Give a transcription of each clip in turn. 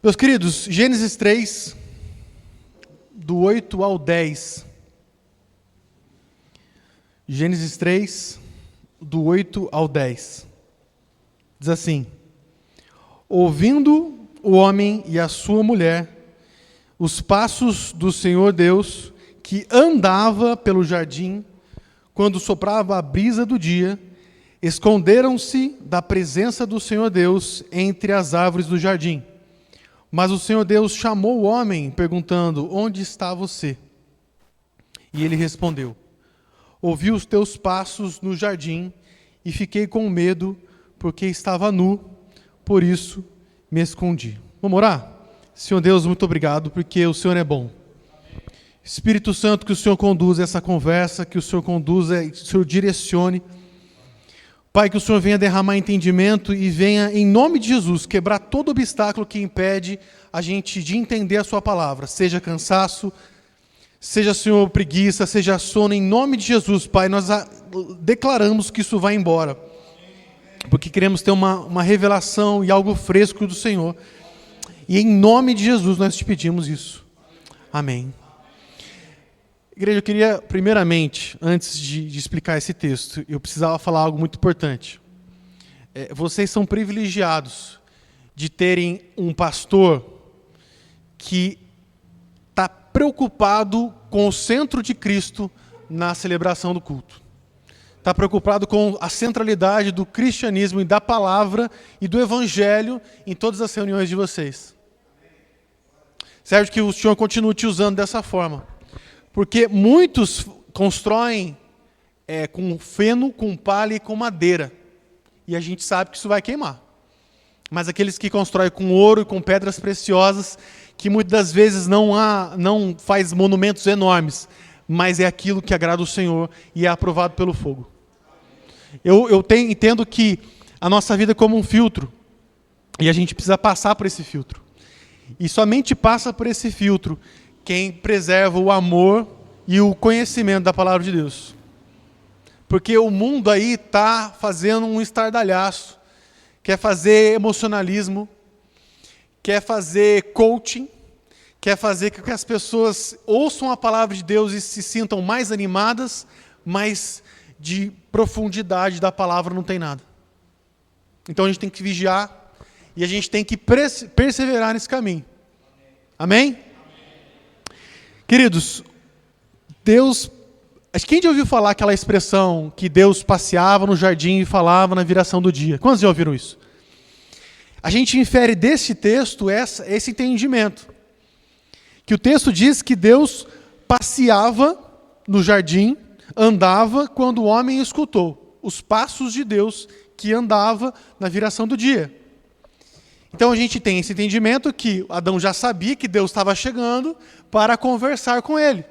Meus queridos, Gênesis 3, do 8 ao 10. Gênesis 3, do 8 ao 10. Diz assim: ouvindo o homem e a sua mulher os passos do Senhor Deus, que andava pelo jardim, quando soprava a brisa do dia, esconderam-se da presença do Senhor Deus entre as árvores do jardim. Mas o Senhor Deus chamou o homem, perguntando: onde está você? E ele respondeu: ouvi os teus passos no jardim e fiquei com medo, porque estava nu, por isso me escondi. Vamos orar? Senhor Deus, muito obrigado, porque o Senhor é bom. Espírito Santo, que o Senhor conduza essa conversa, que o Senhor conduza, que o Senhor direcione. Pai, que o Senhor venha derramar entendimento e venha, em nome de Jesus, quebrar todo obstáculo que impede a gente de entender a sua palavra. Seja cansaço, seja, Senhor, preguiça, seja sono, em nome de Jesus, Pai, nós declaramos que isso vai embora. Porque queremos ter uma revelação e algo fresco do Senhor. E em nome de Jesus nós te pedimos isso. Amém. Igreja, eu queria, primeiramente, antes de explicar esse texto, eu precisava falar algo muito importante. Vocês são privilegiados de terem um pastor que está preocupado com o centro de Cristo na celebração do culto. Está preocupado com a centralidade do cristianismo e da palavra e do evangelho em todas as reuniões de vocês. Serve que o Senhor continue te usando dessa forma. Porque muitos constroem com feno, com palha e com madeira. E a gente sabe que isso vai queimar. Mas aqueles que constroem com ouro e com pedras preciosas, que muitas das vezes não faz monumentos enormes, mas é aquilo que agrada o Senhor e é aprovado pelo fogo. Eu entendo que a nossa vida é como um filtro. E a gente precisa passar por esse filtro. E somente passa por esse filtro quem preserva o amor e o conhecimento da palavra de Deus. Porque o mundo aí está fazendo um estardalhaço, quer fazer emocionalismo, quer fazer coaching, quer fazer com que as pessoas ouçam a palavra de Deus e se sintam mais animadas, mas de profundidade da palavra não tem nada. Então a gente tem que vigiar e a gente tem que perseverar nesse caminho. Amém? Queridos, Deus... Quem já ouviu falar aquela expressão que Deus passeava no jardim e falava na viração do dia? Quantos já ouviram isso? A gente infere desse texto esse entendimento. Que o texto diz que Deus passeava no jardim, andava quando o homem escutou os passos de Deus que andava na viração do dia. Então a gente tem esse entendimento que Adão já sabia que Deus estava chegando para conversar com ele.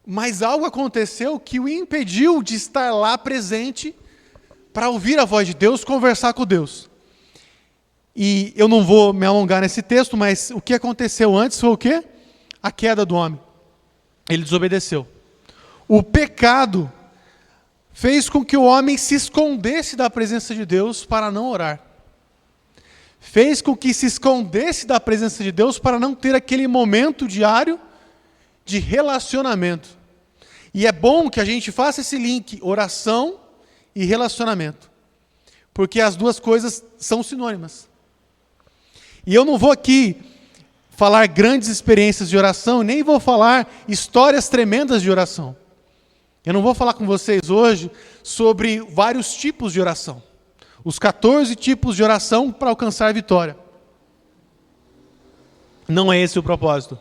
Mas algo aconteceu que o impediu de estar lá presente para ouvir a voz de Deus, conversar com Deus. E eu não vou me alongar nesse texto, mas o que aconteceu antes foi o quê? A queda do homem. Ele desobedeceu. O pecado fez com que o homem se escondesse da presença de Deus para não orar. Fez com que se escondesse da presença de Deus para não ter aquele momento diário de relacionamento. E é bom que a gente faça esse link, oração e relacionamento. Porque as duas coisas são sinônimas. E eu não vou aqui falar grandes experiências de oração, nem vou falar histórias tremendas de oração. Eu não vou falar com vocês hoje sobre vários tipos de oração. Os 14 tipos de oração para alcançar a vitória. Não é esse o propósito.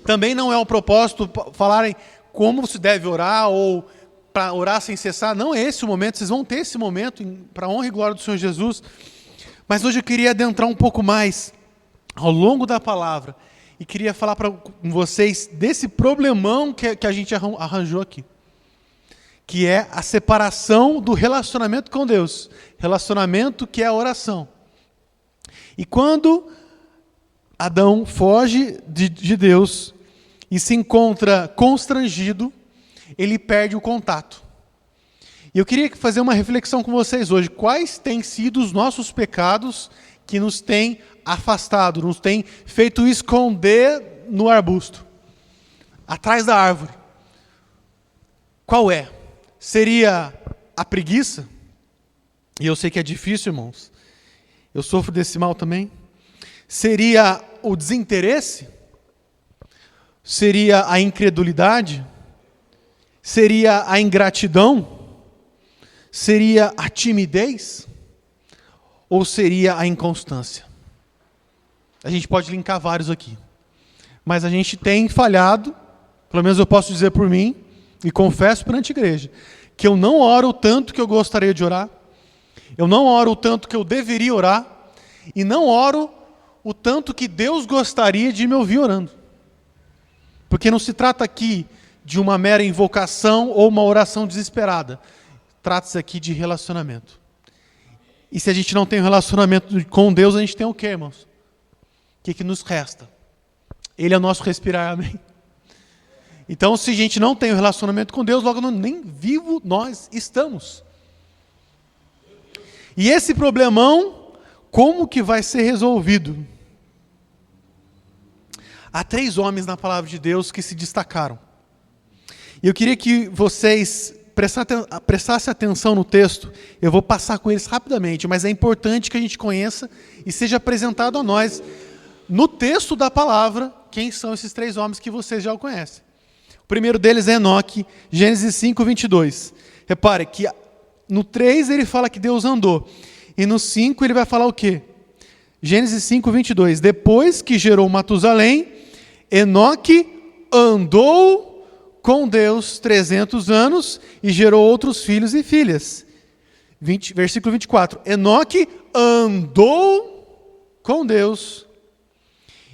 Também não é o propósito falarem como se deve orar ou para orar sem cessar. Não é esse o momento. Vocês vão ter esse momento para a honra e glória do Senhor Jesus. Mas hoje eu queria adentrar um pouco mais ao longo da palavra e queria falar com vocês desse problemão que a gente arranjou aqui. Que é a separação do relacionamento com Deus. Relacionamento que é a oração. E quando Adão foge de Deus e se encontra constrangido, ele perde o contato. E eu queria fazer uma reflexão com vocês hoje. Quais têm sido os nossos pecados que nos tem afastado, nos tem feito esconder no arbusto, atrás da árvore. Qual é? Seria a preguiça? E eu sei que é difícil, irmãos. Eu sofro desse mal também. Seria o desinteresse? Seria a incredulidade? Seria a ingratidão? Seria a timidez? Ou seria a inconstância? A gente pode linkar vários aqui. Mas a gente tem falhado, pelo menos eu posso dizer por mim, e confesso perante a igreja, que eu não oro o tanto que eu gostaria de orar, eu não oro o tanto que eu deveria orar, e não oro o tanto que Deus gostaria de me ouvir orando. Porque não se trata aqui de uma mera invocação ou uma oração desesperada. Trata-se aqui de relacionamento. E se a gente não tem um relacionamento com Deus, a gente tem o quê, irmãos? O que nos resta? Ele é o nosso respirar, amém? Então, se a gente não tem um relacionamento com Deus, logo nem vivo nós estamos. E esse problemão, como que vai ser resolvido? Há 3 homens na palavra de Deus que se destacaram. E eu queria que vocês prestassem atenção no texto. Eu vou passar com eles rapidamente, mas é importante que a gente conheça e seja apresentado a nós, no texto da palavra, quem são esses 3 homens que vocês já conhecem. O primeiro deles é Enoque, Gênesis 5, 22. Repare que no 3 ele fala que Deus andou. E no 5 ele vai falar o quê? Gênesis 5, 22. Depois que gerou Matusalém, Enoque andou com Deus 300 anos e gerou outros filhos e filhas. Versículo 24. Enoque andou com Deus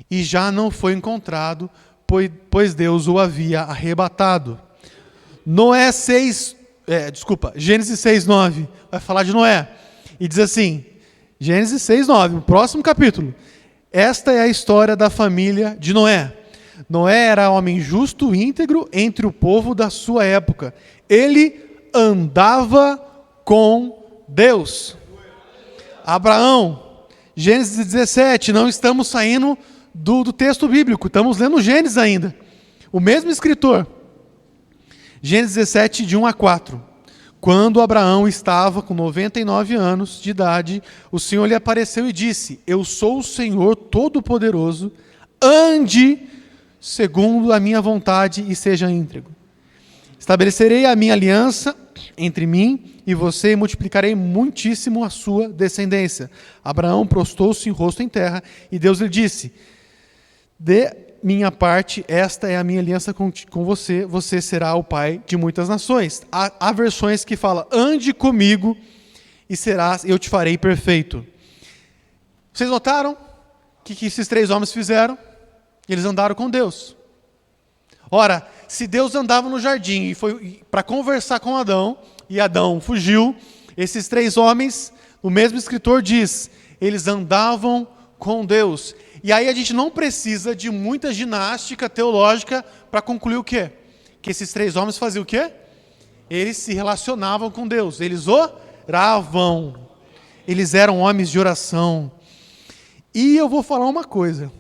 e já não foi encontrado, pois Deus o havia arrebatado. Gênesis 6, 9, vai falar de Noé. E diz assim, Gênesis 6, 9, o próximo capítulo. Esta é a história da família de Noé. Noé era homem justo e íntegro entre o povo da sua época. Ele andava com Deus. Abraão, Gênesis 17, não estamos saindo do texto bíblico, estamos lendo Gênesis ainda. O mesmo escritor. Gênesis 17, de 1 a 4. Quando Abraão estava com 99 anos de idade, o Senhor lhe apareceu e disse: Eu sou o Senhor Todo-Poderoso, ande segundo a minha vontade e seja íntegro. Estabelecerei a minha aliança entre mim e você e multiplicarei muitíssimo a sua descendência. Abraão prostou-se rosto em terra e Deus lhe disse: De minha parte, esta é a minha aliança com você, você será o pai de muitas nações. Há versões que falam: ande comigo e eu te farei perfeito. Vocês notaram o que esses 3 homens fizeram? Eles andaram com Deus. Ora, se Deus andava no jardim e foi para conversar com Adão, e Adão fugiu, esses 3 homens, o mesmo escritor diz, eles andavam com Deus. E aí a gente não precisa de muita ginástica teológica para concluir o quê? Que esses 3 homens faziam o quê? Eles se relacionavam com Deus, eles oravam, eles eram homens de oração. E eu vou falar uma coisa,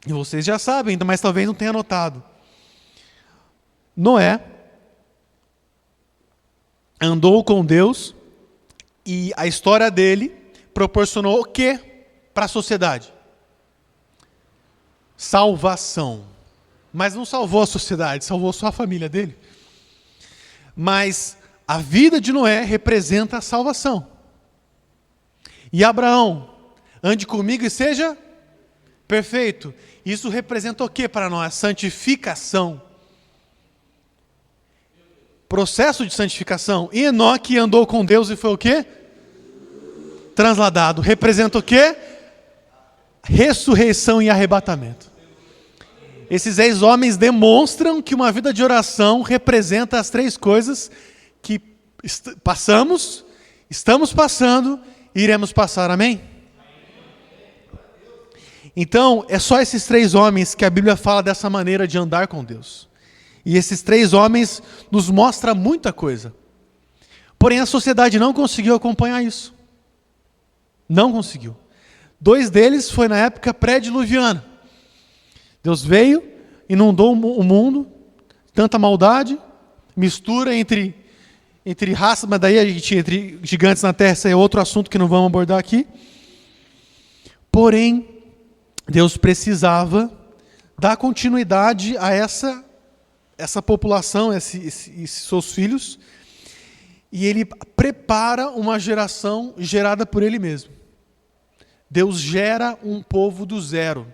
e vocês já sabem, mas talvez não tenham notado. Noé andou com Deus e a história dele proporcionou o quê para a sociedade? Salvação. Mas não salvou a sociedade, salvou só a família dele. Mas a vida de Noé representa a salvação. E Abraão, ande comigo e seja perfeito. Isso representa o que para nós? Santificação. Processo de santificação. E Enoque andou com Deus e foi o quê? Transladado. Representa o quê? Ressurreição e arrebatamento. Esses 6 homens demonstram que uma vida de oração representa as 3 coisas que passamos, estamos passando e iremos passar. Amém? Então, é só esses 3 homens que a Bíblia fala dessa maneira de andar com Deus. E esses 3 homens nos mostram muita coisa. Porém, a sociedade não conseguiu acompanhar isso. Não conseguiu. 2 deles foi na época pré-diluviana. Deus veio, inundou o mundo, tanta maldade, mistura entre raças, mas daí a gente, entre gigantes na terra, esse é outro assunto que não vamos abordar aqui. Porém, Deus precisava dar continuidade a essa população, esses seus filhos, e Ele prepara uma geração gerada por Ele mesmo. Deus gera um povo do zero.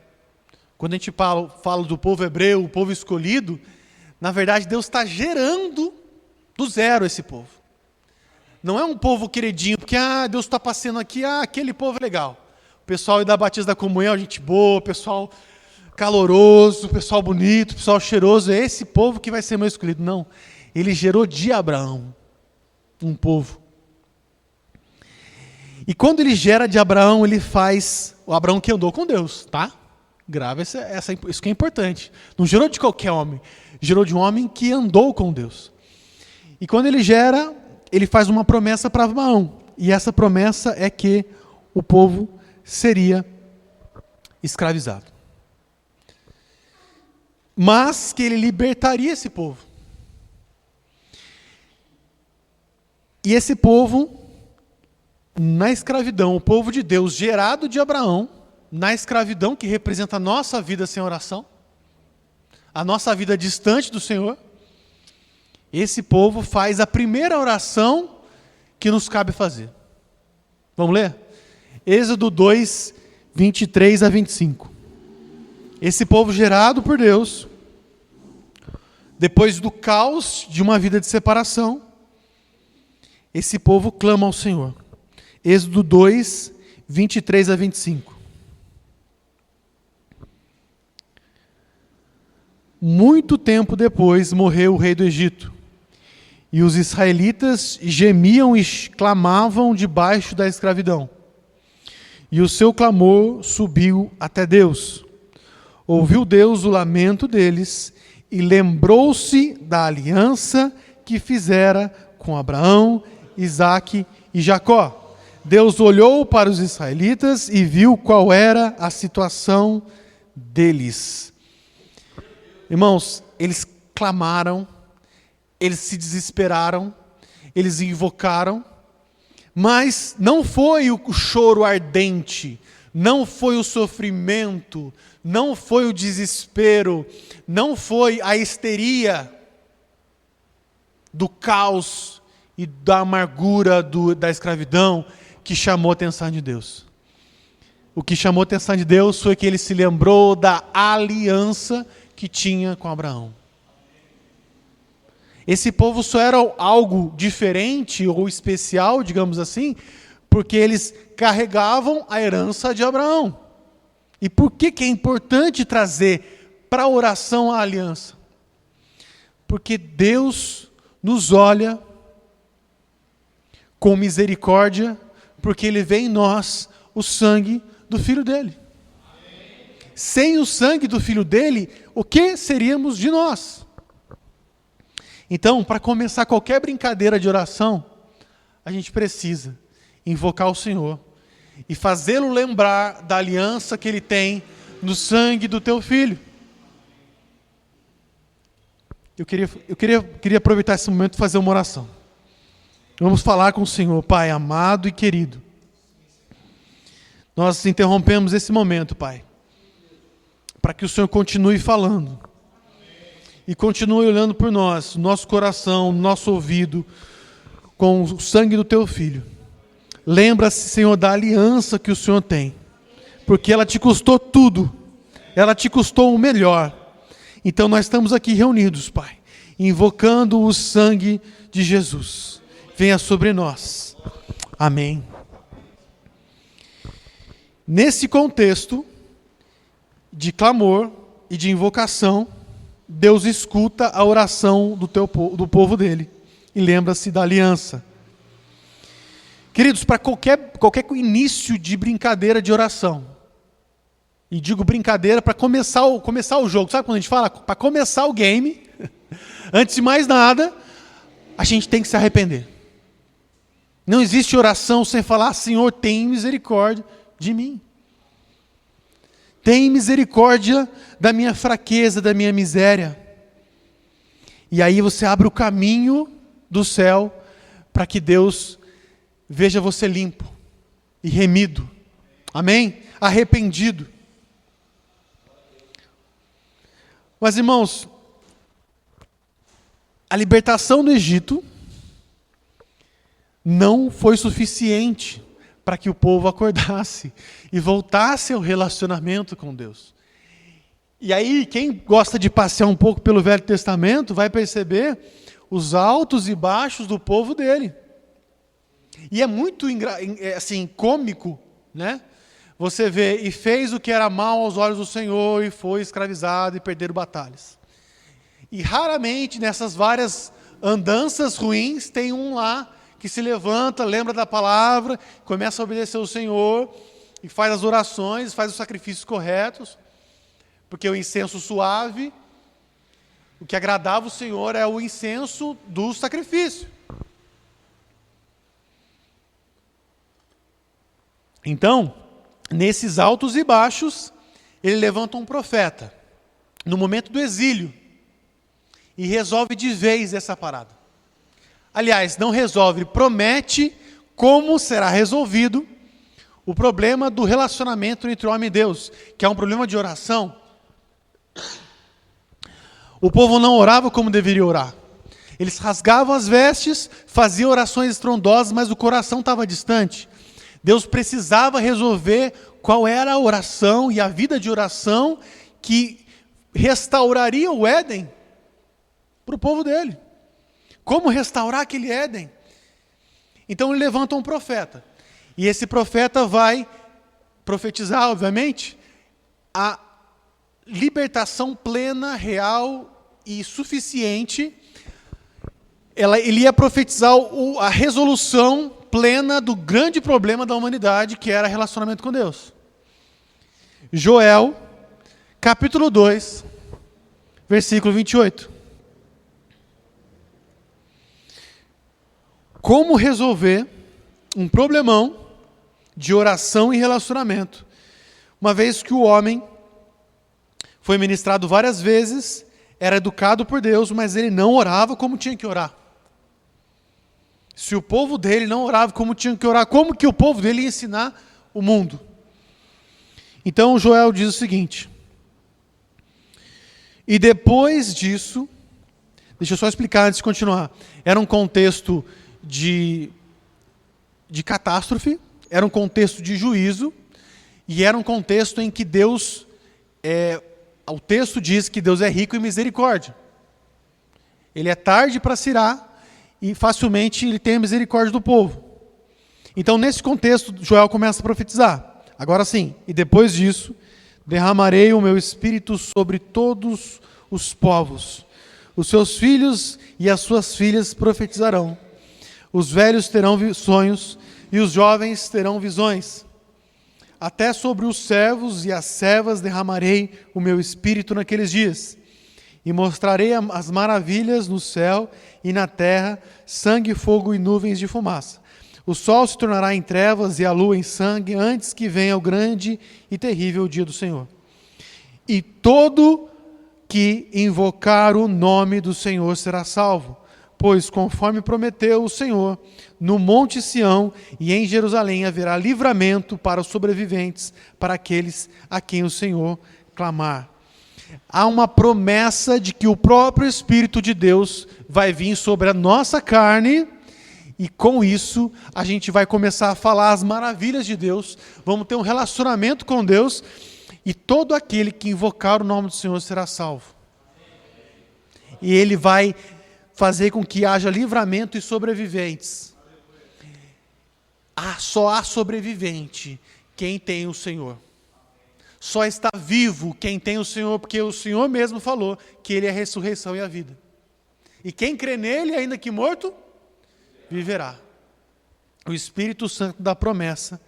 Quando a gente fala do povo hebreu, o povo escolhido, na verdade Deus está gerando do zero esse povo. Não é um povo queridinho, porque Deus está passando aqui, aquele povo é legal. O pessoal da Batista da Comunhão, gente boa, pessoal caloroso, pessoal bonito, pessoal cheiroso, é esse povo que vai ser meu escolhido. Não, Ele gerou de Abraão um povo. E quando Ele gera de Abraão, Ele faz o Abraão que andou com Deus, tá? Grava isso que é importante. Não gerou de qualquer homem, gerou de um homem que andou com Deus. E quando Ele gera, Ele faz uma promessa para Abraão. E essa promessa é que o povo seria escravizado. Mas que Ele libertaria esse povo. E esse povo, na escravidão, o povo de Deus, gerado de Abraão, na escravidão, que representa a nossa vida sem oração, a nossa vida distante do Senhor, esse povo faz a primeira oração que nos cabe fazer. Vamos ler? Êxodo 2, 23 a 25. Esse povo gerado por Deus, depois do caos de uma vida de separação, esse povo clama ao Senhor. Êxodo 2, 23 a 25. Muito tempo depois morreu o rei do Egito, e os israelitas gemiam e clamavam debaixo da escravidão. E o seu clamor subiu até Deus. Ouviu Deus o lamento deles e lembrou-se da aliança que fizera com Abraão, Isaque e Jacó. Deus olhou para os israelitas e viu qual era a situação deles. Irmãos, eles clamaram, eles se desesperaram, eles invocaram, mas não foi o choro ardente, não foi o sofrimento, não foi o desespero, não foi a histeria do caos e da amargura da escravidão que chamou a atenção de Deus. O que chamou a atenção de Deus foi que Ele se lembrou da aliança que tinha com Abraão. Esse povo só era algo diferente ou especial, digamos assim, porque eles carregavam a herança de Abraão. E por que é importante trazer para a oração a aliança? Porque Deus nos olha com misericórdia, porque Ele vê em nós o sangue do Filho dEle. Sem o sangue do Filho dEle, o que seríamos de nós? Então, para começar qualquer brincadeira de oração, a gente precisa invocar o Senhor e fazê-lo lembrar da aliança que Ele tem no sangue do Teu Filho. Eu queria aproveitar esse momento e fazer uma oração. Vamos falar com o Senhor, Pai amado e querido. Nós interrompemos esse momento, Pai, para que o Senhor continue falando. E continue olhando por nós, nosso coração, nosso ouvido, com o sangue do Teu Filho. Lembra-se, Senhor, da aliança que o Senhor tem, porque ela te custou tudo, ela te custou o melhor. Então nós estamos aqui reunidos, Pai, invocando o sangue de Jesus. Venha sobre nós. Amém. Nesse contexto de clamor e de invocação, Deus escuta a oração do povo dele e lembra-se da aliança. Queridos, para qualquer início de brincadeira de oração, e digo brincadeira para começar o jogo, sabe quando a gente fala? Para começar o game, antes de mais nada, a gente tem que se arrepender. Não existe oração sem falar, Senhor, tem misericórdia de mim. tem misericórdia da minha fraqueza, da minha miséria. E aí você abre o caminho do céu para que Deus veja você limpo e remido. Amém? Arrependido. Mas, irmãos, a libertação do Egito não foi suficiente para que o povo acordasse e voltasse ao relacionamento com Deus. E aí, quem gosta de passear um pouco pelo Velho Testamento vai perceber os altos e baixos do povo dele. E é muito assim, cômico, né? Você vê, e fez o que era mal aos olhos do Senhor, e foi escravizado e perderam batalhas. E raramente, nessas várias andanças ruins, tem um lá que se levanta, lembra da palavra, começa a obedecer ao Senhor, e faz as orações, faz os sacrifícios corretos, porque o incenso suave, o que agradava o Senhor é o incenso do sacrifício. Então, nesses altos e baixos, ele levanta um profeta, no momento do exílio, e resolve de vez essa parada. Aliás, não resolve, promete como será resolvido o problema do relacionamento entre o homem e Deus, que é um problema de oração. O povo não orava como deveria orar. Eles rasgavam as vestes, faziam orações estrondosas, mas o coração estava distante. Deus precisava resolver qual era a oração e a vida de oração que restauraria o Éden para o povo dele. Como restaurar aquele Éden? Então ele levanta um profeta. E esse profeta vai profetizar, obviamente, a libertação plena, real e suficiente. Ele ia profetizar a resolução plena do grande problema da humanidade, que era relacionamento com Deus. Joel, capítulo 2, versículo 28. Como resolver um problemão de oração e relacionamento, uma vez que o homem foi ministrado várias vezes, era educado por Deus, mas ele não orava como tinha que orar. Se o povo dele não orava como tinha que orar, como que o povo dele ia ensinar o mundo? Então Joel diz o seguinte: e depois disso, deixa eu só explicar antes de continuar, era um contexto de catástrofe, era um contexto de juízo, e era um contexto em que Deus, o texto diz que Deus é rico em misericórdia. Ele é tarde para se irar, e facilmente ele tem a misericórdia do povo. Então, nesse contexto, Joel começa a profetizar. Agora sim, e depois disso, derramarei o meu espírito sobre todos os povos. Os seus filhos e as suas filhas profetizarão. Os velhos terão sonhos e os jovens terão visões. Até sobre os servos e as servas derramarei o meu espírito naqueles dias. E mostrarei as maravilhas no céu e na terra, sangue, fogo e nuvens de fumaça. O sol se tornará em trevas e a lua em sangue, antes que venha o grande e terrível dia do Senhor. E todo que invocar o nome do Senhor será salvo, pois conforme prometeu o Senhor, no Monte Sião e em Jerusalém haverá livramento para os sobreviventes, para aqueles a quem o Senhor clamar. Há uma promessa de que o próprio Espírito de Deus vai vir sobre a nossa carne, e com isso a gente vai começar a falar as maravilhas de Deus, vamos ter um relacionamento com Deus, e todo aquele que invocar o nome do Senhor será salvo. E Ele vai fazer com que haja livramento e sobreviventes. Só há sobrevivente quem tem o Senhor. Só está vivo quem tem o Senhor, porque o Senhor mesmo falou que Ele é a ressurreição e a vida. E quem crê nele, ainda que morto, viverá. O Espírito Santo da promessa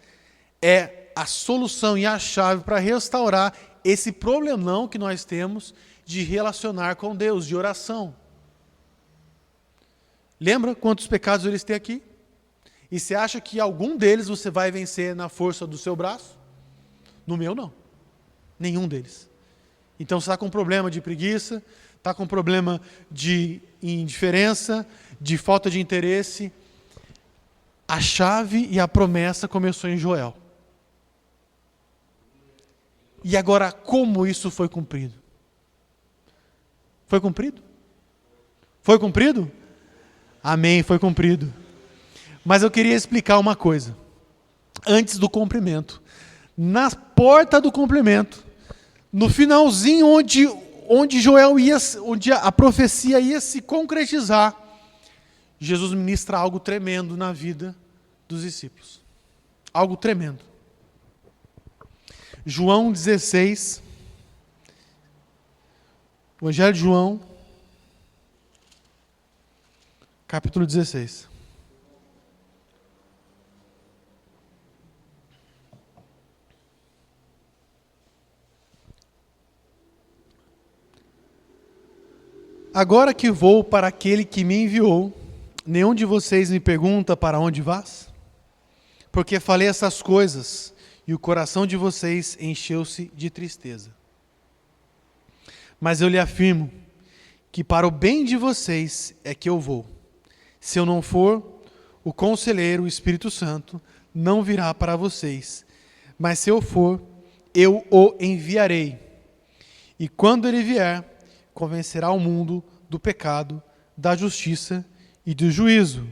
é a solução e a chave para restaurar esse problemão que nós temos de relacionar com Deus, de oração. Lembra quantos pecados eles têm aqui? E você acha que algum deles você vai vencer na força do seu braço? No meu, não. Nenhum deles. Então você está com problema de preguiça, está com problema de indiferença, de falta de interesse. A chave e a promessa começou em Joel. E agora, como isso foi cumprido? Foi cumprido? Foi cumprido? Amém, foi cumprido. Mas eu queria explicar uma coisa. Antes do cumprimento. Na porta do cumprimento, no finalzinho onde Joel ia, onde a profecia ia se concretizar, Jesus ministra algo tremendo na vida dos discípulos. Algo tremendo. João 16, Evangelho de João, capítulo 16. Agora que vou para aquele que me enviou, nenhum de vocês me pergunta para onde vás? Porque falei essas coisas e o coração de vocês encheu-se de tristeza. Mas eu lhe afirmo que para o bem de vocês é que eu vou. Se eu não for, o Conselheiro, o Espírito Santo, não virá para vocês. Mas se eu for, eu o enviarei. E quando ele vier, convencerá o mundo do pecado, da justiça e do juízo.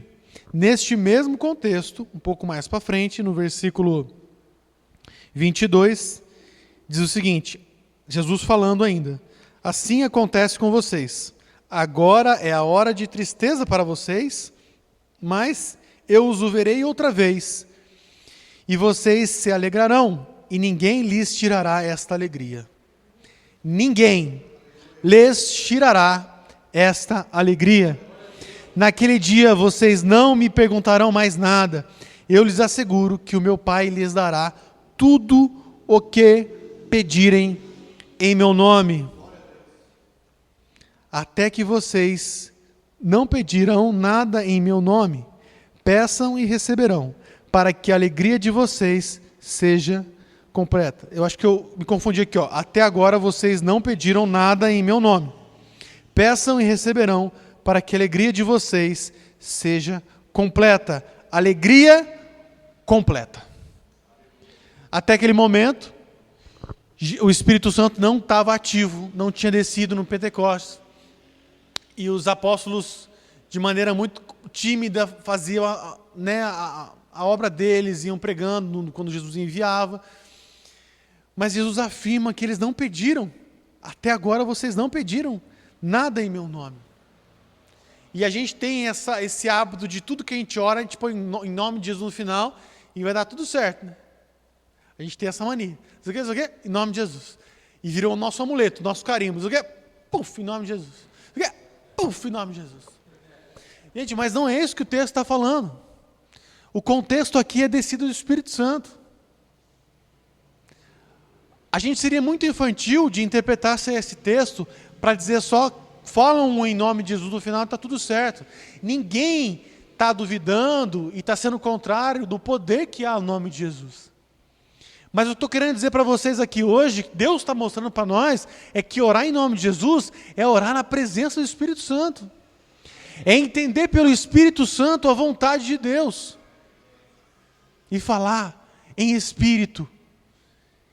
Neste mesmo contexto, um pouco mais para frente, no versículo 22, diz o seguinte, Jesus falando ainda, assim acontece com vocês. Agora é a hora de tristeza para vocês, mas eu os verei outra vez. E vocês se alegrarão, e ninguém lhes tirará esta alegria. Ninguém lhes tirará esta alegria. Naquele dia vocês não me perguntarão mais nada. Eu lhes asseguro que o meu Pai lhes dará tudo o que pedirem em meu nome. Até que vocês não pedirão nada em meu nome. Peçam e receberão, para que a alegria de vocês seja completa. Eu acho que eu me confundi aqui, ó. Até agora vocês não pediram nada em meu nome. Peçam e receberão, para que a alegria de vocês seja completa. Alegria completa. Até aquele momento, o Espírito Santo não estava ativo, não tinha descido no Pentecostes. E os apóstolos, de maneira muito tímida, faziam a obra deles, iam pregando quando Jesus enviava. Mas Jesus afirma que eles não pediram, até agora vocês não pediram nada em meu nome. E a gente tem esse hábito de tudo que a gente ora, a gente põe em nome de Jesus no final e vai dar tudo certo, né? A gente tem essa mania. Isso aqui, isso aqui, em nome de Jesus. E virou o nosso amuleto, o nosso carimbo. Isso aqui, puf, em nome de Jesus. Isso aqui, puf, em nome de Jesus. Gente, mas não é isso que o texto está falando. O contexto aqui é descida do Espírito Santo. A gente seria muito infantil de interpretar esse texto para dizer só, falam em nome de Jesus no final, está tudo certo. Ninguém está duvidando e está sendo contrário do poder que há no nome de Jesus. Mas eu estou querendo dizer para vocês aqui hoje, que Deus está mostrando para nós, é que orar em nome de Jesus é orar na presença do Espírito Santo. É entender pelo Espírito Santo a vontade de Deus. E falar em Espírito,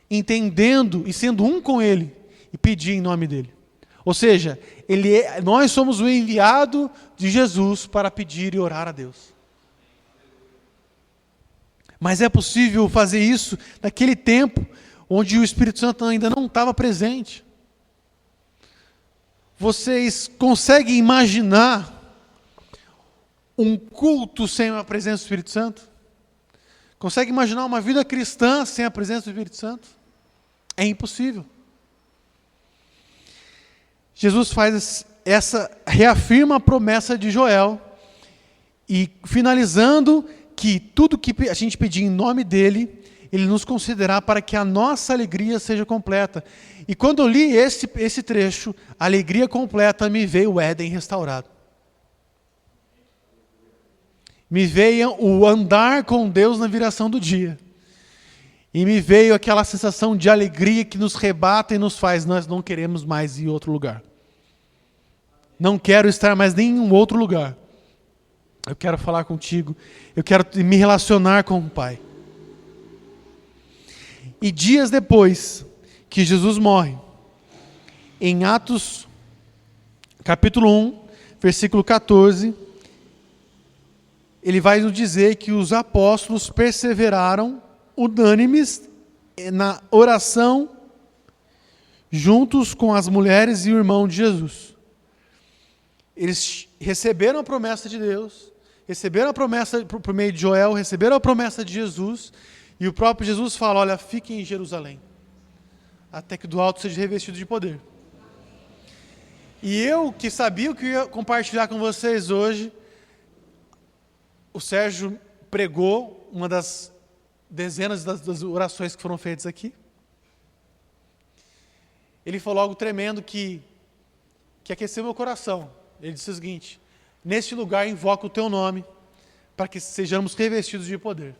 entendendo e sendo um com Ele, e pedir em nome dEle. Ou seja, nós somos o enviado de Jesus para pedir e orar a Deus. Mas é possível fazer isso naquele tempo onde o Espírito Santo ainda não estava presente. Vocês conseguem imaginar um culto sem a presença do Espírito Santo? Conseguem imaginar uma vida cristã sem a presença do Espírito Santo? É impossível. Jesus reafirma a promessa de Joel e finalizando que tudo que a gente pedir em nome dele, ele nos concederá para que a nossa alegria seja completa. E quando eu li esse trecho, a alegria completa, me veio o Éden restaurado. Me veio o andar com Deus na viração do dia. E me veio aquela sensação de alegria que nos rebata e nos faz, nós não queremos mais ir em outro lugar. Não quero estar mais nem em um outro lugar. Eu quero falar contigo. Eu quero me relacionar com o Pai. E dias depois que Jesus morre, em Atos, capítulo 1, versículo 14, ele vai nos dizer que os apóstolos perseveraram unânimes na oração, juntos com as mulheres e o irmão de Jesus. Eles receberam a promessa de Deus, receberam a promessa por meio de Joel, receberam a promessa de Jesus, e o próprio Jesus fala, olha, fiquem em Jerusalém, até que do alto seja revestido de poder. E eu, que sabia o que eu ia compartilhar com vocês hoje, o Sérgio pregou uma das dezenas das orações que foram feitas aqui. Ele falou algo tremendo que aqueceu meu coração. Ele disse o seguinte, neste lugar invoca o teu nome, para que sejamos revestidos de poder.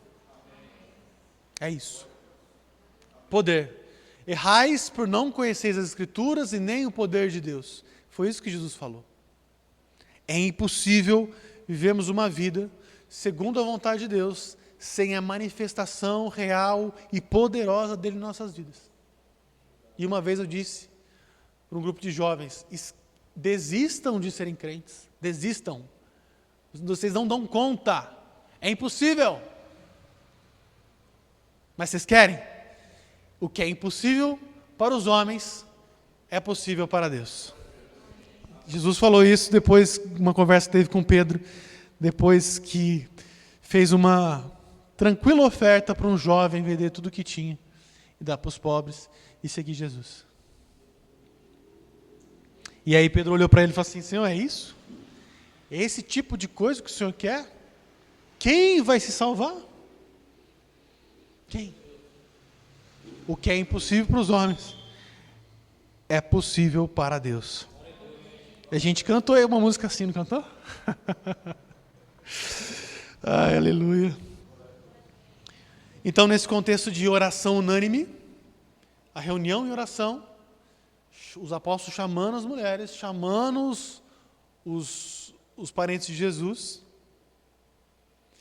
É isso. Poder. Errais por não conheceis as Escrituras e nem o poder de Deus. Foi isso que Jesus falou. É impossível vivermos uma vida segundo a vontade de Deus, sem a manifestação real e poderosa dele em nossas vidas. E uma vez eu disse para um grupo de jovens, desistam de serem crentes, desistam. Vocês não dão conta, é impossível. Mas vocês querem? O que é impossível para os homens é possível para Deus. Jesus falou isso depois de uma conversa que teve com Pedro, depois que fez uma tranquila oferta para um jovem vender tudo o que tinha e dar para os pobres e seguir Jesus. E aí Pedro olhou para ele e falou assim, Senhor, é isso? É esse tipo de coisa que o Senhor quer? Quem vai se salvar? Quem? O que é impossível para os homens é possível para Deus. A gente cantou aí uma música assim, não cantou? Ai, aleluia. Então, nesse contexto de oração unânime, a reunião em oração, os apóstolos chamando as mulheres, chamando os parentes de Jesus,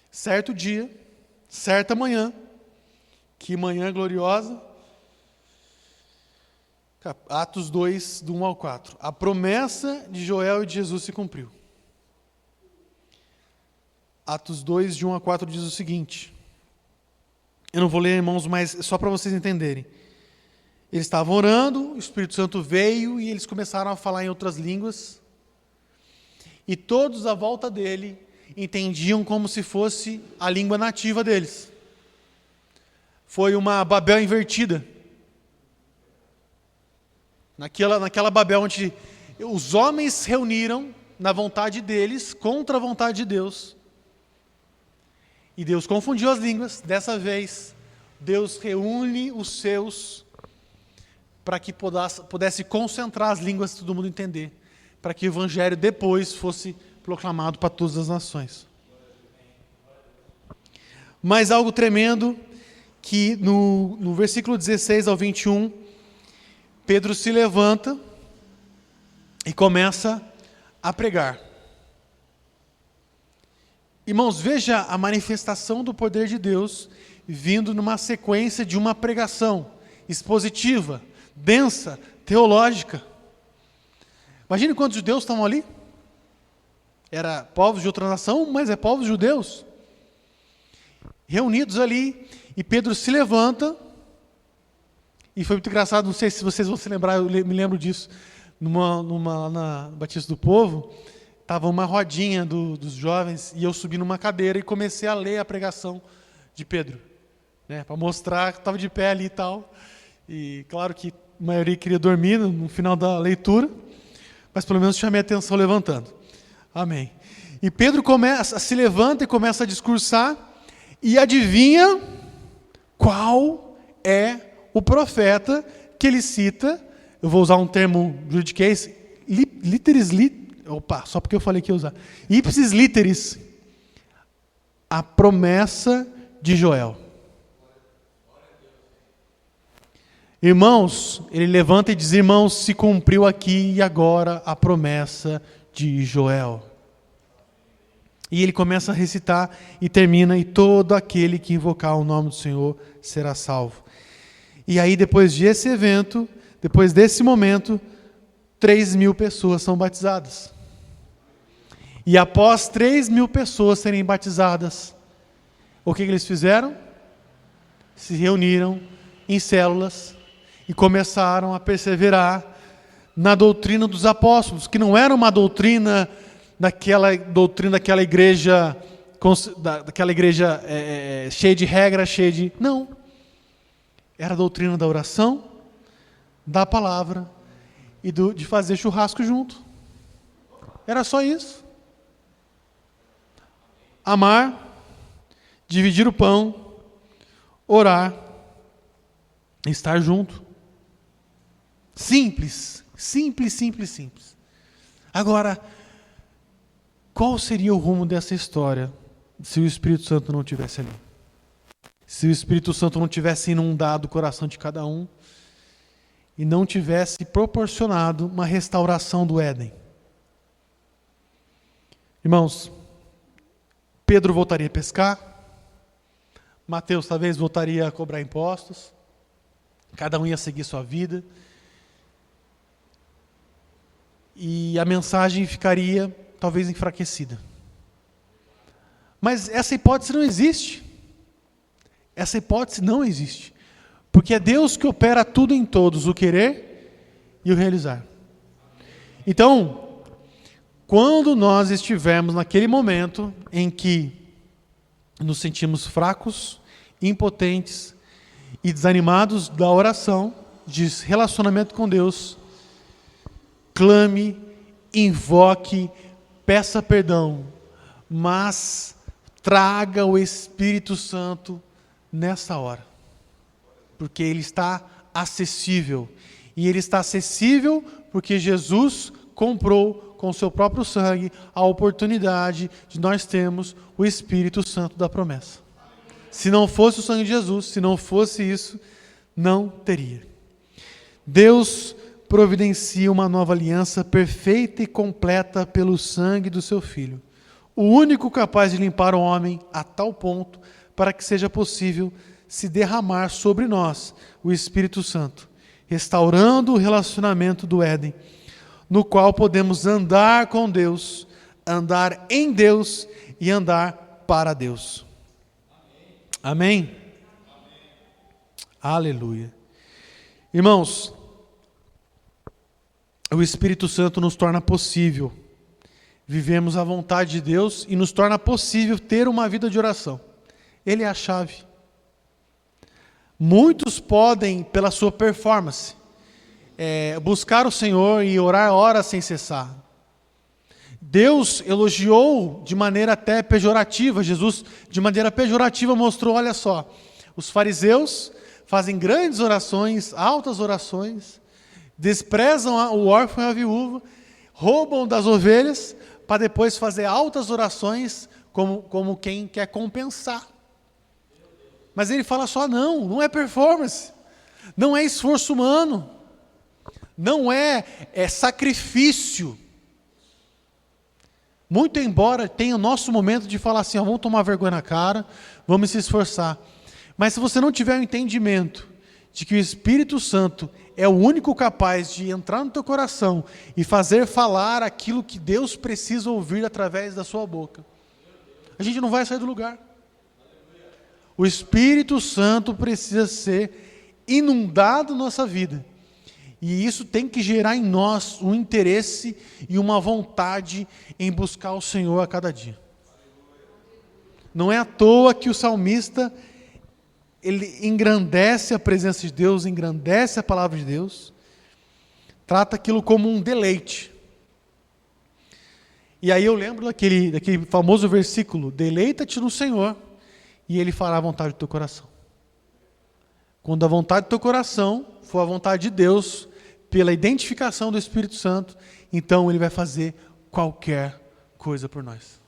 certo dia, certa manhã, que manhã gloriosa, Atos 2, do 1 ao 4. A promessa de Joel e de Jesus se cumpriu. Atos 2, de 1 a 4 diz o seguinte. Eu não vou ler, irmãos, mas só para vocês entenderem. Eles estavam orando, o Espírito Santo veio e eles começaram a falar em outras línguas. E todos à volta dele entendiam como se fosse a língua nativa deles. Foi uma Babel invertida. Naquela Babel onde os homens se reuniram na vontade deles contra a vontade de Deus. E Deus confundiu as línguas. Dessa vez, Deus reúne os seus para que pudesse concentrar as línguas para todo mundo entender. Para que o evangelho depois fosse proclamado para todas as nações. Mas algo tremendo que no versículo 16 ao 21, Pedro se levanta e começa a pregar. Irmãos, veja a manifestação do poder de Deus vindo numa sequência de uma pregação expositiva, densa, teológica. Imagine quantos judeus estavam ali. Era povos de outra nação, mas é povos judeus. Reunidos ali, e Pedro se levanta, e foi muito engraçado, não sei se vocês vão se lembrar, eu me lembro disso, na Batista do Povo, estava uma rodinha dos jovens, e eu subi numa cadeira e comecei a ler a pregação de Pedro, né, para mostrar que estava de pé ali e tal. E claro que a maioria queria dormir no final da leitura, mas pelo menos chamei a atenção levantando. Amém. E Pedro se levanta e começa a discursar, e adivinha qual é o profeta que ele cita? Eu vou usar um termo juridiquês, só porque eu falei que ia usar. Ipsis literis, a promessa de Joel. Irmãos, ele levanta e diz: irmãos, se cumpriu aqui e agora a promessa de Joel. E ele começa a recitar e termina: e todo aquele que invocar o nome do Senhor será salvo. E aí, depois desse evento, depois desse momento, 3.000 pessoas são batizadas. E após 3.000 pessoas serem batizadas, o que eles fizeram? Se reuniram em células e começaram a perseverar na doutrina dos apóstolos, que não era uma doutrina daquela igreja, cheia de regras, não. Era a doutrina da oração, da palavra e de fazer churrasco junto. Era só isso. Amar, dividir o pão, orar, estar junto. Simples, simples, simples, simples. Agora, qual seria o rumo dessa história se o Espírito Santo não tivesse ali? Se o Espírito Santo não tivesse inundado o coração de cada um e não tivesse proporcionado uma restauração do Éden? Irmãos, Pedro voltaria a pescar, Mateus talvez voltaria a cobrar impostos, cada um ia seguir sua vida, e a mensagem ficaria talvez enfraquecida. Mas essa hipótese não existe. Essa hipótese não existe. Porque é Deus que opera tudo em todos, o querer e o realizar. Então, quando nós estivermos naquele momento em que nos sentimos fracos, impotentes e desanimados da oração, de relacionamento com Deus, clame, invoque, peça perdão, mas traga o Espírito Santo nessa hora, porque Ele está acessível, e Ele está acessível porque Jesus comprou com o seu próprio sangue a oportunidade de nós termos o Espírito Santo da promessa. Se não fosse o sangue de Jesus, se não fosse isso, não teria. Deus providencia uma nova aliança perfeita e completa pelo sangue do seu Filho, o único capaz de limpar o homem a tal ponto para que seja possível se derramar sobre nós o Espírito Santo, restaurando o relacionamento do Éden, no qual podemos andar com Deus, andar em Deus e andar para Deus. Amém? Amém? Aleluia. Irmãos, o Espírito Santo nos torna possível vivemos a vontade de Deus e nos torna possível ter uma vida de oração. Ele é a chave. Muitos podem, pela sua performance, buscar o Senhor e orar horas sem cessar. Deus elogiou de maneira até pejorativa. Jesus, de maneira pejorativa, mostrou: olha só, os fariseus fazem grandes orações, altas orações, desprezam o órfão e a viúva, roubam das ovelhas, para depois fazer altas orações como quem quer compensar. Mas ele fala só: não é performance, não é esforço humano, não é sacrifício. Muito embora tenha o nosso momento de falar assim: vamos tomar vergonha na cara, vamos se esforçar. Mas se você não tiver o entendimento de que o Espírito Santo é o único capaz de entrar no teu coração e fazer falar aquilo que Deus precisa ouvir através da sua boca, a gente não vai sair do lugar. O Espírito Santo precisa ser inundado na nossa vida. E isso tem que gerar em nós um interesse e uma vontade em buscar o Senhor a cada dia. Não é à toa que o salmista, ele engrandece a presença de Deus, engrandece a palavra de Deus, trata aquilo como um deleite. E aí eu lembro daquele famoso versículo: deleita-te no Senhor, e Ele fará a vontade do teu coração. Quando a vontade do teu coração for a vontade de Deus, pela identificação do Espírito Santo, então Ele vai fazer qualquer coisa por nós.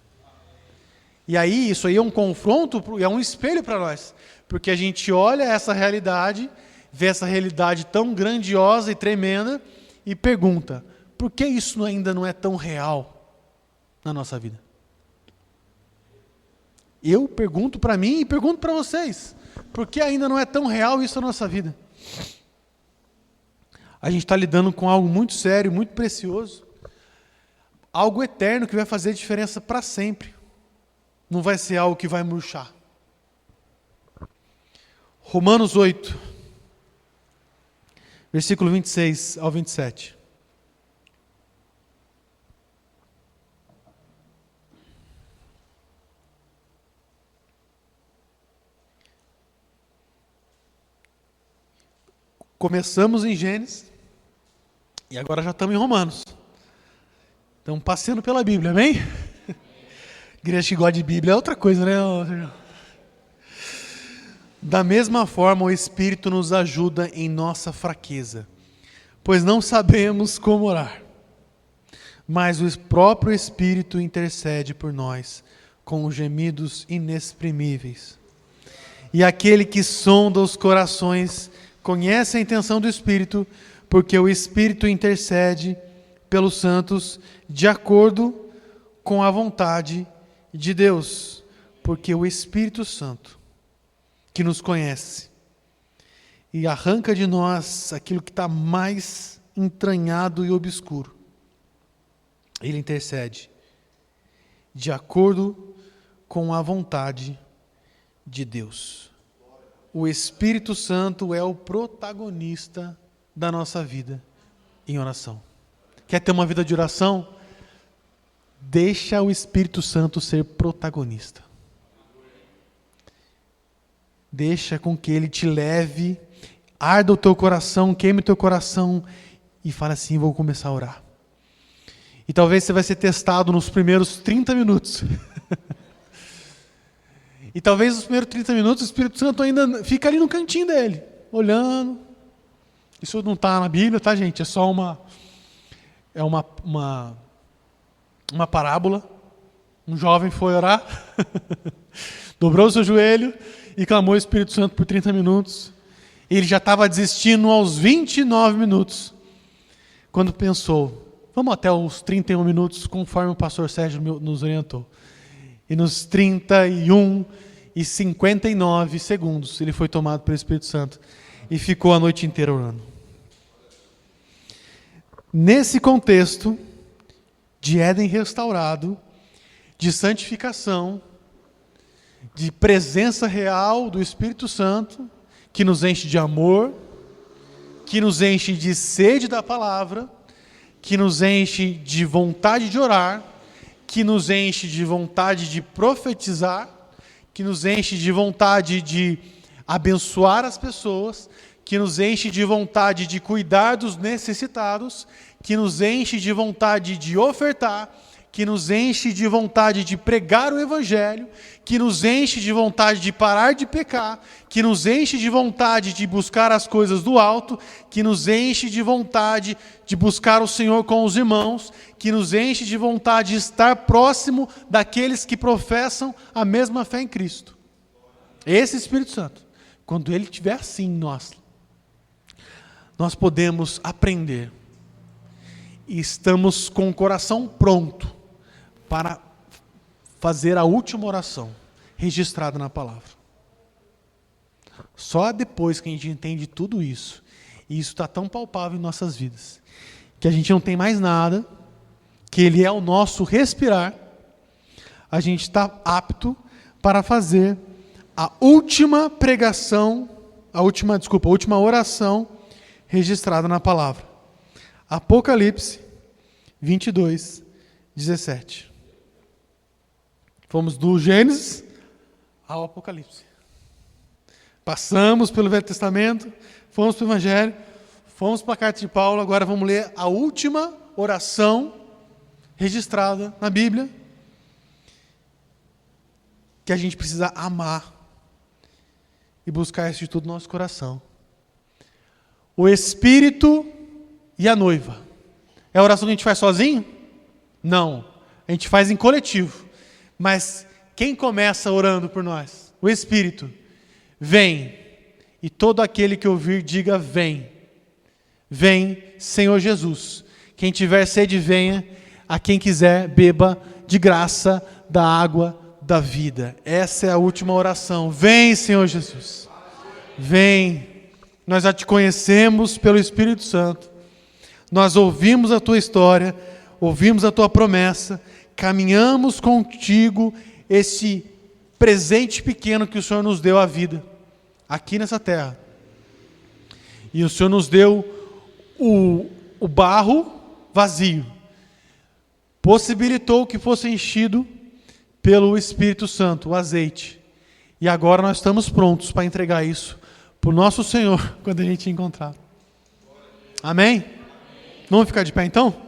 E aí, isso aí é um confronto, é um espelho para nós, porque a gente olha essa realidade, vê essa realidade tão grandiosa e tremenda e pergunta: por que isso ainda não é tão real na nossa vida? Eu pergunto para mim e pergunto para vocês: por que ainda não é tão real isso na nossa vida? A gente está lidando com algo muito sério, muito precioso, algo eterno que vai fazer diferença para sempre. Não vai ser algo que vai murchar. Romanos 8, versículo 26 ao 27. Começamos em Gênesis e agora já estamos em Romanos. Estamos passeando pela Bíblia, amém? Igreja que gosta de Bíblia é outra coisa, né? Da mesma forma, o Espírito nos ajuda em nossa fraqueza, pois não sabemos como orar. Mas o próprio Espírito intercede por nós com gemidos inexprimíveis. E aquele que sonda os corações conhece a intenção do Espírito, porque o Espírito intercede pelos santos de acordo com a vontade de Deus. Porque o Espírito Santo, que nos conhece e arranca de nós aquilo que está mais entranhado e obscuro, ele intercede de acordo com a vontade de Deus. O Espírito Santo é o protagonista da nossa vida em oração. Quer ter uma vida de oração? Deixa o Espírito Santo ser protagonista. Deixa com que ele te leve, arda o teu coração, queime o teu coração e fale assim: vou começar a orar. E talvez você vai ser testado nos primeiros 30 minutos. E talvez nos primeiros 30 minutos o Espírito Santo ainda fica ali no cantinho dele, olhando. Isso não está na Bíblia, tá, gente? É só uma parábola. Um jovem foi orar, dobrou o seu joelho e clamou o Espírito Santo por 30 minutos. Ele já estava desistindo aos 29 minutos, quando pensou: vamos até os 31 minutos, conforme o pastor Sérgio nos orientou. E nos 31 e 59 segundos, ele foi tomado pelo Espírito Santo e ficou a noite inteira orando. Nesse contexto de Éden restaurado, de santificação, de presença real do Espírito Santo, que nos enche de amor, que nos enche de sede da palavra, que nos enche de vontade de orar, que nos enche de vontade de profetizar, que nos enche de vontade de abençoar as pessoas, que nos enche de vontade de cuidar dos necessitados, que nos enche de vontade de ofertar, que nos enche de vontade de pregar o Evangelho, que nos enche de vontade de parar de pecar, que nos enche de vontade de buscar as coisas do alto, que nos enche de vontade de buscar o Senhor com os irmãos, que nos enche de vontade de estar próximo daqueles que professam a mesma fé em Cristo. Esse Espírito Santo, quando ele estiver assim em nós podemos aprender e estamos com o coração pronto para fazer a última oração registrada na palavra. Só depois que a gente entende tudo isso, e isso está tão palpável em nossas vidas, que a gente não tem mais nada, que ele é o nosso respirar, a gente está apto para fazer a última pregação, a última oração registrada na palavra. Apocalipse 22, 17. Fomos do Gênesis ao Apocalipse. Passamos pelo Velho Testamento, fomos para o Evangelho, fomos para a carta de Paulo, agora vamos ler a última oração registrada na Bíblia, que a gente precisa amar e buscar isso de todo o nosso coração. O Espírito e a noiva. É a oração que a gente faz sozinho? Não. A gente faz em coletivo. Mas quem começa orando por nós? O Espírito vem E todo aquele que ouvir, diga: vem. Vem, Senhor Jesus. Quem tiver sede, venha. A quem quiser, beba de graça da água da vida. Essa é a última oração. Vem, Senhor Jesus. Vem. Nós já te conhecemos pelo Espírito Santo. Nós ouvimos a tua história, ouvimos a tua promessa, caminhamos contigo esse presente pequeno que o Senhor nos deu à vida, aqui nessa terra. E o Senhor nos deu o barro vazio, possibilitou que fosse enchido pelo Espírito Santo, o azeite. E agora nós estamos prontos para entregar isso para o nosso Senhor quando a gente encontrar. Amém? Vamos ficar de pé então?